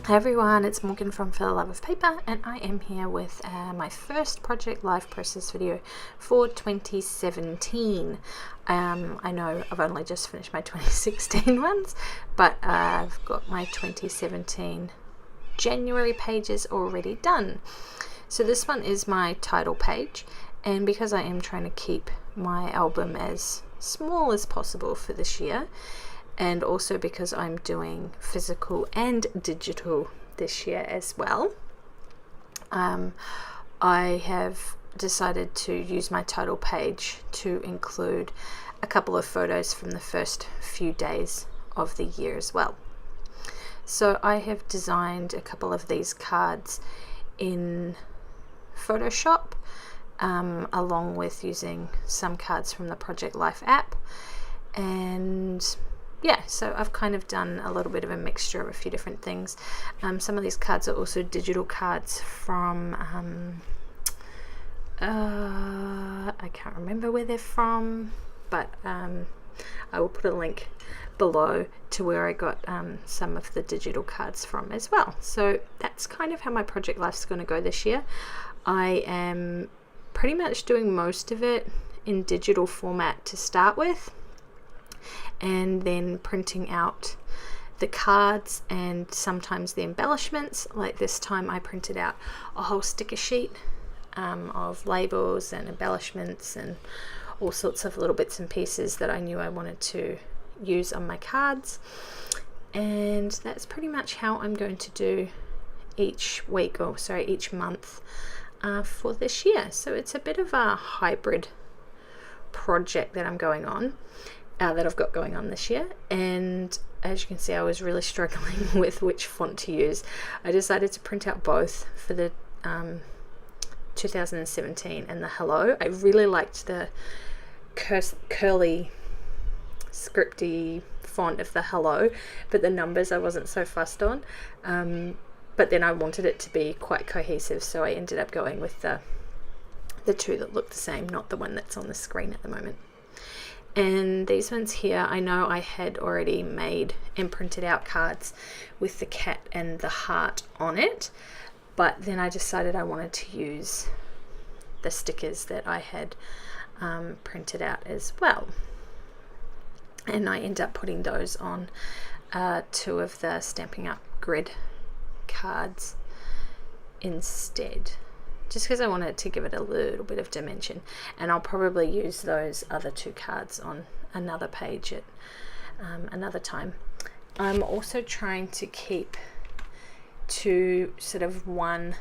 Hi everyone, it's Morgan from For the Love of Paper, and I am here with my first Project Life process video for 2017. I know I've only just finished my 2016 ones, but I've got my 2017 January pages already done. So this one is my title page, and because I am trying to keep my album as small as possible for this year, and also because I'm doing physical and digital this year as well, I have decided to use my title page to include a couple of photos from the first few days of the year as well. So I have designed a couple of these cards in Photoshop, along with using some cards from the Project Life app, and yeah, so I've kind of done a little bit of a mixture of a few different things. Some of these cards are also digital cards from, I can't remember where they're from, but I will put a link below to where I got some of the digital cards from as well. So that's kind of how my Project Life's going to go this year. I am pretty much doing most of it in digital format to start with, and then printing out the cards and sometimes the embellishments. Like this time I printed out a whole sticker sheet of labels and embellishments and all sorts of little bits and pieces that I knew I wanted to use on my cards. And that's pretty much how I'm going to do each month for this year. So it's a bit of a hybrid project that I've got going on this year. And as you can see, I was really struggling with which font to use. I decided to print out both for the 2017 and the Hello. I really liked the curly scripty font of the Hello, but the numbers I wasn't so fussed on. But then I wanted it to be quite cohesive, so I ended up going with the two that look the same, not the one that's on the screen at the moment. And these ones here, I know I had already made and printed out cards with the cat and the heart on it, but then I decided I wanted to use the stickers that I had printed out as well. And I end up putting those on two of the Stampin' Up grid cards instead, just because I wanted to give it a little bit of dimension. And I'll probably use those other two cards on another page at another time. I'm also trying to keep to sort of one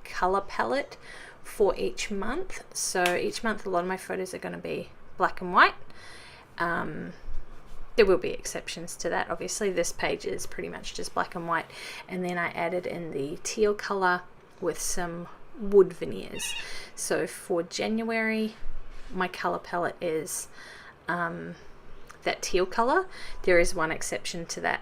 color palette for each month. So each month a lot of my photos are going to be black and white. There will be exceptions to that. Obviously this page is pretty much just black and white, and then I added in the teal color with some wood veneers. So for January my color palette is that teal color. There is one exception to that,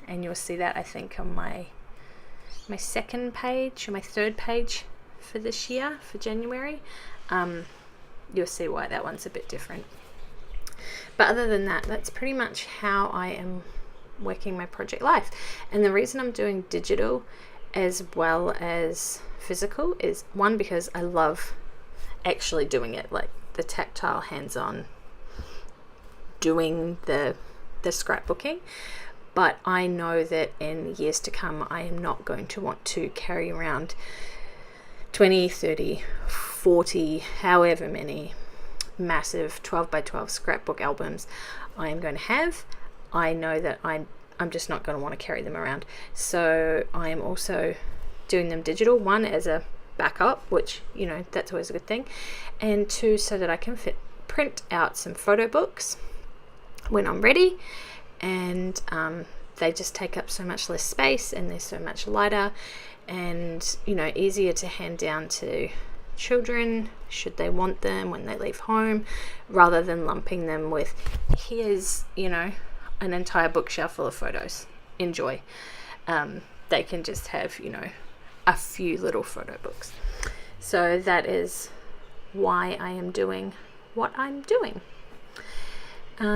and you'll see that I think on my second page or my third page for this year for January. You'll see why that one's a bit different. But other than that, that's pretty much how I am working my Project Life. And the reason I'm doing digital as well as physical is, one, because I love actually doing it, like the tactile, hands-on doing the scrapbooking. But I know that in years to come I am not going to want to carry around 20, 30, 40, however many massive 12 by 12 scrapbook albums I am going to have. I know that I'm just not going to want to carry them around. So I am also doing them digital, one, as a backup, which, you know, that's always a good thing, and two, so that I can print out some photo books when I'm ready, and they just take up so much less space and they're so much lighter and, you know, easier to hand down to children should they want them when they leave home, rather than lumping them with, here's, you know, an entire bookshelf full of photos, enjoy. They can just have, you know, a few little photo books. So that is why I am doing what I'm doing.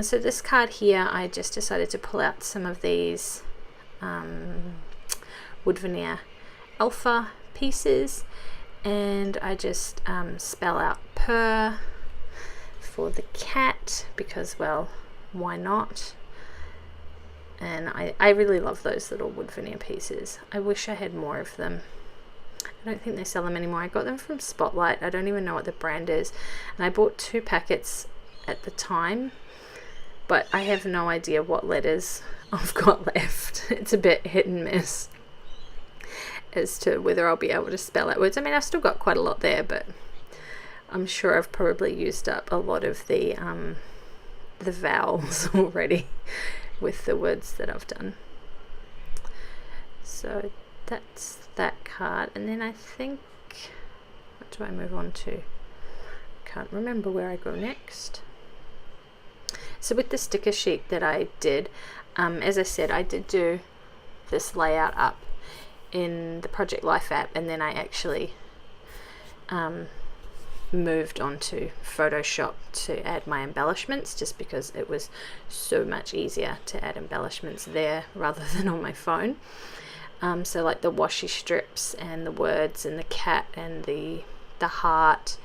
So this card here, I just decided to pull out some of these wood veneer alpha pieces, and I just spell out purr for the cat because, well, why not? And I really love those little wood veneer pieces. I wish I had more of them. I don't think they sell them anymore. I got them from Spotlight. I don't even know what the brand is. And I bought 2 packets at the time, but I have no idea what letters I've got left. It's a bit hit and miss as to whether I'll be able to spell out words. I mean, I've still got quite a lot there, but I'm sure I've probably used up a lot of the vowels already with the words that I've done. So that's that card. And then I think, what do I move on to? Can't remember where I go next. So with the sticker sheet that I did, as I said, I did do this layout up in the Project Life app, and then I actually moved on to Photoshop to add my embellishments, just because it was so much easier to add embellishments there rather than on my phone. So like the washi strips and the words and the cat and the heart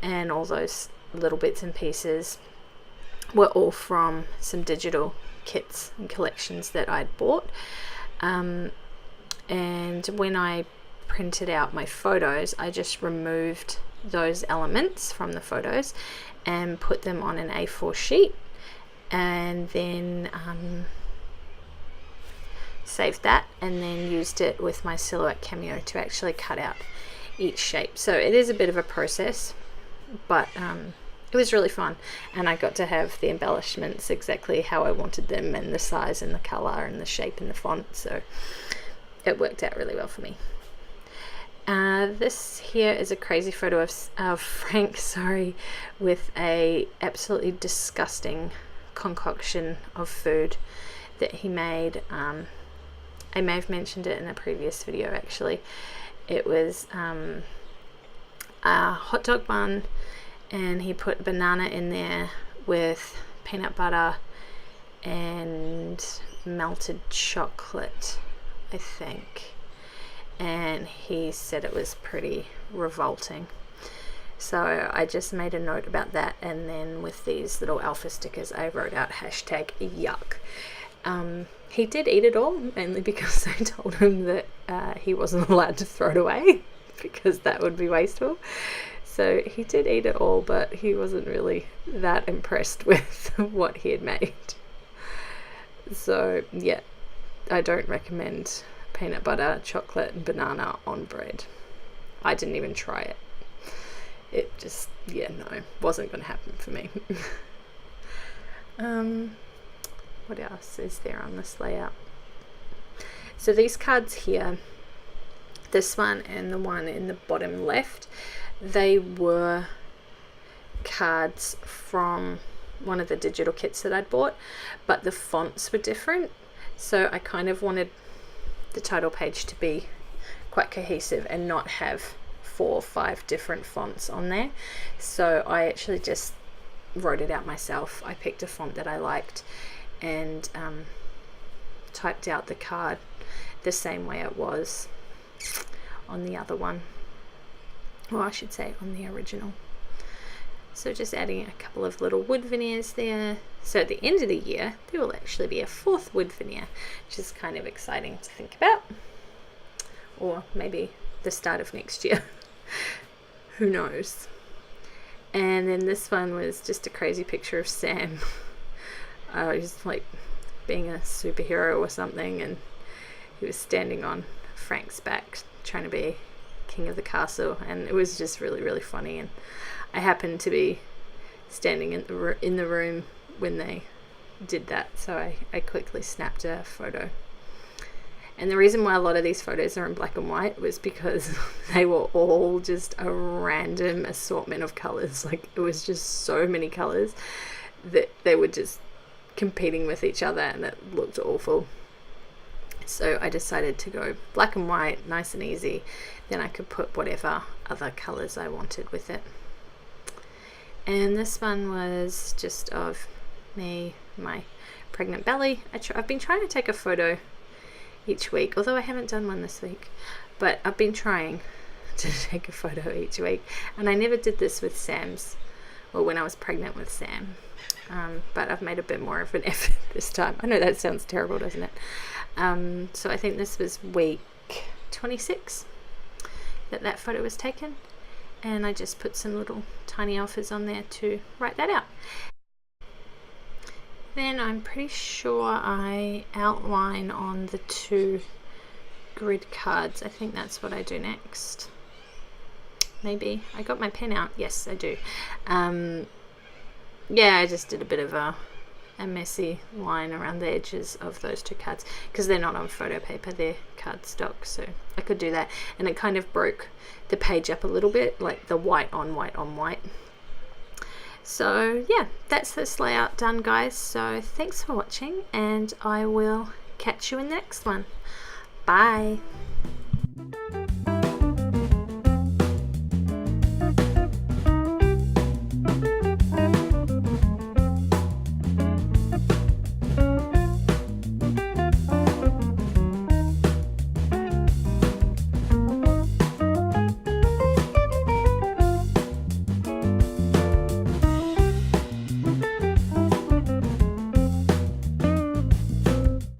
and all those little bits and pieces were all from some digital kits and collections that I'd bought. And when I printed out my photos, I just removed those elements from the photos and put them on an A4 sheet, and then saved that, and then used it with my Silhouette Cameo to actually cut out each shape. So it is a bit of a process, but it was really fun, and I got to have the embellishments exactly how I wanted them, and the size and the color and the shape and the font, so it worked out really well for me. This here is a crazy photo of Frank, with a absolutely disgusting concoction of food that he made. I may have mentioned it in a previous video actually. It was a hot dog bun, and he put a banana in there with peanut butter and melted chocolate, I think. And he said it was pretty revolting. So I just made a note about that, and then with these little alpha stickers I wrote out #yuck. He did eat it all, mainly because I told him that he wasn't allowed to throw it away because that would be wasteful. So he did eat it all, but he wasn't really that impressed with what he had made. So yeah, I don't recommend peanut butter, chocolate and banana on bread. I didn't even try it. It just, yeah, no, wasn't going to happen for me. What else is there on this layout? So these cards here, this one and the one in the bottom left, they were cards from one of the digital kits that I'd bought, but the fonts were different. So I kind of wanted the title page to be quite cohesive and not have 4 or 5 different fonts on there. So I actually just wrote it out myself. I picked a font that I liked and typed out the card the same way it was on the other one, or I should say on the original. So just adding a couple of little wood veneers there. So at the end of the year there will actually be a 4th wood veneer, which is kind of exciting to think about, or maybe the start of next year. Who knows. And then this one was just a crazy picture of Sam. He's like being a superhero or something, and he was standing on Frank's back trying to be king of the castle, and it was just really, really funny. And I happened to be standing in the room when they did that, so I quickly snapped a photo. And the reason why a lot of these photos are in black and white was because they were all just a random assortment of colors. Like, it was just so many colors that they were just competing with each other, and it looked awful. So I decided to go black and white, nice and easy. Then I could put whatever other colors I wanted with it. And this one was just of me, my pregnant belly. I've been trying to take a photo each week, although I haven't done one this week, but I've been trying to take a photo each week, and I never did this with Sam's, or when I was pregnant with Sam, but I've made a bit more of an effort this time. I know that sounds terrible, doesn't it? So I think this was week 26 that photo was taken, and I just put some little tiny alphas on there to write that out. Then I'm pretty sure I outline on the 2 grid cards. I think that's what I do next. Maybe I got my pen out. Yes, I do. Yeah, I just did a bit of a messy line around the edges of those 2 cards because they're not on photo paper, they're cardstock, so I could do that, and it kind of broke the page up a little bit, like the white on white on white. So yeah, that's this layout done, guys. So thanks for watching, and I will catch you in the next one. Bye.